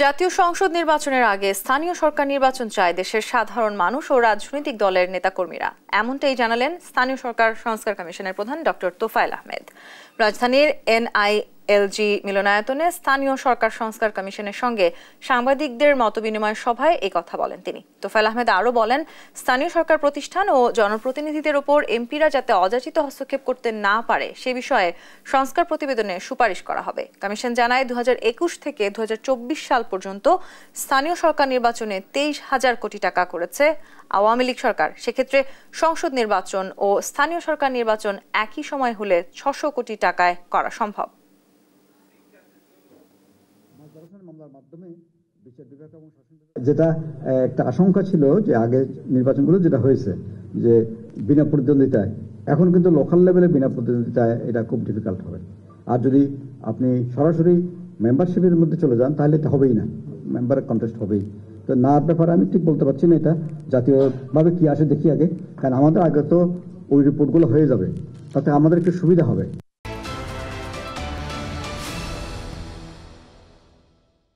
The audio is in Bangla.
জাতীয় সংসদ নির্বাচনের আগে স্থানীয় সরকার নির্বাচন চায় দেশের সাধারণ মানুষ ও রাজনৈতিক দলের নেতাকর্মীরা। এমনটাই জানালেন স্থানীয় সরকার সংস্কার কমিশনের প্রধান ডক্টর তোফায়েল আহমেদ। রাজধানীর NILG মিলনায়তনে স্থানীয় সরকার সংস্কার কমিশনের সঙ্গে সাংবাদিকদের মতবিনিময় সভায় এই কথা বলেন তিনি। তোফায়েল আহমেদ আরও বলেন, স্থানীয় সরকার প্রতিষ্ঠান ও জনপ্রতিনিধিদের ওপর এমপিরা যাতে অযাচিত হস্তক্ষেপ করতে না পারে সে বিষয়ে সংস্কার প্রতিবেদনে সুপারিশ করা হবে। কমিশন জানায় 2021 থেকে 2024 সাল পর্যন্ত স্থানীয় সরকার নির্বাচনে 23,000 কোটি টাকা করেছে আওয়ামী লীগ সরকার। সেক্ষেত্রে সংসদ নির্বাচন ও স্থানীয় সরকার নির্বাচন একই সময় হলে 600 কোটি টাকায় করা সম্ভব। যেটা একটা আশঙ্কা ছিল যে আগে নির্বাচনগুলো যেটা হয়েছে যে বিনা প্রতিদ্বন্দ্বিতায়, এখন কিন্তু লোকাল লেভেলে বিনা প্রতিদ্বন্দ্বিতায় এটা খুব ডিফিকাল্ট হবে। আর যদি আপনি সরাসরি মেম্বারশিপের মধ্যে চলে যান তাহলে এটা হবেই না, মেম্বার কন্টেস্ট হবেই। তো না ব্যাপারে আমি ঠিক বলতে পারছি না এটা জাতীয়ভাবে কি আসে দেখি আগে, কারণ আমাদের আগে তো ওই রিপোর্টগুলো হয়ে যাবে, তাতে আমাদের একটু সুবিধা হবে।